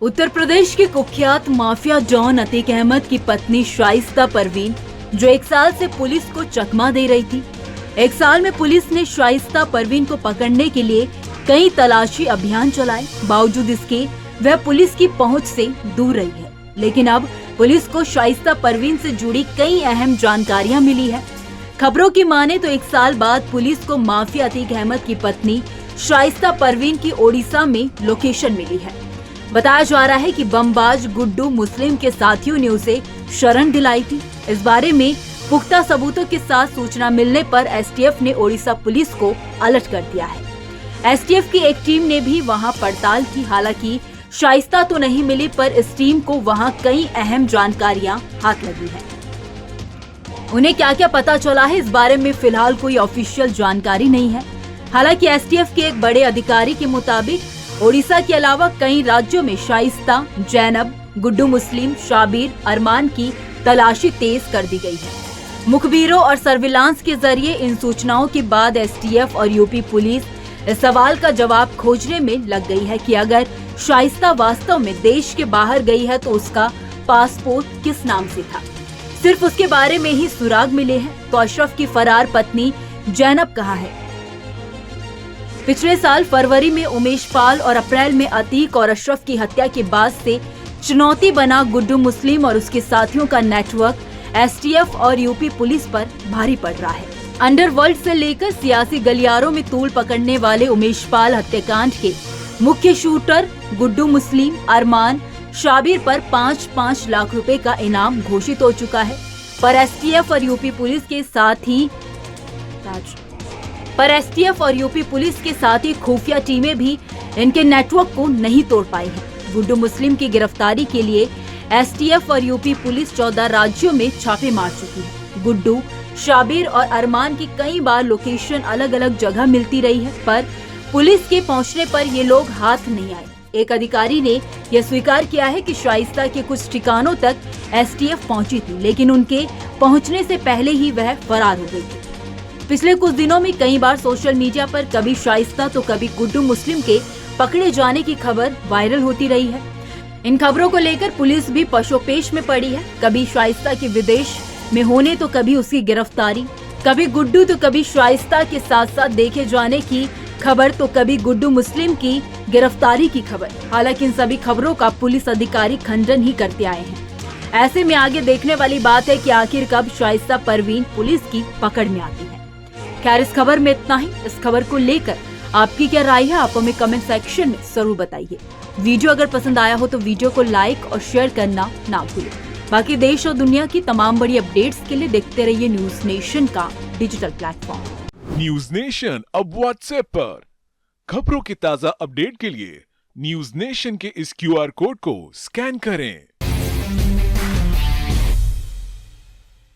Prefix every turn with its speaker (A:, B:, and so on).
A: उत्तर प्रदेश के कुख्यात mafia don Atiq Ahmad की पत्नी शाइस्ता परवीन, जो 1 साल से पुलिस को चकमा दे रही थी। 1 साल में पुलिस ने शाइस्ता परवीन को पकड़ने के लिए कई तलाशी अभियान चलाए। बावजूद इसके वह पुलिस की पहुंच से दूर रही है। लेकिन अब पुलिस को शाइस्ता परवीन से जुड़ी कई अहम जानकारियां मिली है। खबरों की माने तो 1 साल बाद पुलिस को माफिया अतीक अहमद की पत्नी शाइस्ता परवीन की ओडिशा में लोकेशन मिली है। बताया जा रहा है कि बमबाज गुड्डू मुस्लिम के साथियों ने उसे शरण दिलाई थी। इस बारे में पुख्ता सबूतों के साथ सूचना मिलने पर एसटीएफ ने ओडिशा पुलिस को अलर्ट कर दिया है। एसटीएफ की एक टीम ने भी वहां पड़ताल की। हालांकि शाइस्ता तो नहीं मिली, पर इस टीम को वहां कई अहम जानकारियां हाथ लगी हैं। उन्हें क्या क्या पता चला है, इस बारे में फिलहाल कोई ऑफिशियल जानकारी नहीं है। हालांकि एसटीएफ के एक बड़े अधिकारी के मुताबिक ओडिशा के अलावा कई राज्यों में शाइस्ता, जैनब, गुड्डू मुस्लिम, शाबिर, अरमान की तलाशी तेज कर दी गई है। मुखबिरों और सर्विलांस के जरिए इन सूचनाओं के बाद एसटीएफ और यूपी पुलिस इस सवाल का जवाब खोजने में लग गई है कि अगर शाइस्ता वास्तव में देश के बाहर गई है तो उसका पासपोर्ट किस नाम से था। सिर्फ उसके बारे में ही सुराग मिले हैं। तो अशरफ की फरार पत्नी जैनब कहाँ है? पिछले साल फरवरी में उमेश पाल और अप्रैल में अतीक और अशरफ की हत्या के बाद से चुनौती बना गुड्डू मुस्लिम और उसके साथियों का नेटवर्क एसटीएफ और यूपी पुलिस पर भारी पड़ रहा है। अंडरवर्ल्ड से लेकर सियासी गलियारों में तूल पकड़ने वाले उमेश पाल हत्याकांड के मुख्य शूटर गुड्डू मुस्लिम, अरमान, शाबिर पर 5-5 लाख रुपए का इनाम घोषित हो चुका है। पर एसटीएफ और यूपी पुलिस के साथ ही खुफिया टीमें भी इनके नेटवर्क को नहीं तोड़ पाई हैं। गुड्डू मुस्लिम की गिरफ्तारी के लिए एसटीएफ और यूपी पुलिस 14 राज्यों में छापे मार चुकी है। गुड्डू, शाबिर और अरमान की कई बार लोकेशन अलग अलग जगह मिलती रही है, पर पुलिस के पहुंचने पर ये लोग हाथ नहीं आए। एक अधिकारी ने यह स्वीकार किया है कि शाइस्ता के कुछ ठिकानों तक एसटीएफ पहुंची थी, लेकिन उनके पहुंचने से पहले ही वह फरार हो गई थी। पिछले कुछ दिनों में कई बार सोशल मीडिया पर कभी शाइस्ता तो कभी गुड्डू मुस्लिम के पकड़े जाने की खबर वायरल होती रही है। इन खबरों को लेकर पुलिस भी पशोपेश में पड़ी है। कभी शाइस्ता के विदेश में होने तो कभी उसकी गिरफ्तारी, कभी गुड्डू तो कभी शाइस्ता के साथ साथ देखे जाने की खबर, तो कभी गुड्डू मुस्लिम की गिरफ्तारी की खबर। हालांकि इन सभी खबरों का पुलिस अधिकारी खंडन ही करते आए हैं। ऐसे में आगे देखने वाली बात है कि आखिर कब शाइस्ता परवीन पुलिस की पकड़ में आती है। खैर, इस खबर में इतना ही। इस खबर को लेकर आपकी क्या राय है, आप हमें कमेंट सेक्शन में जरूर बताइए। वीडियो अगर पसंद आया हो तो वीडियो को लाइक और शेयर करना ना भूलें। बाकी देश और दुनिया की तमाम बड़ी अपडेट्स के लिए देखते रहिए न्यूज नेशन का डिजिटल प्लेटफॉर्म।
B: न्यूज नेशन अब व्हाट्सएप पर खबरों की ताजा अपडेट के लिए न्यूज नेशन के इस क्यूआर कोड को स्कैन करें।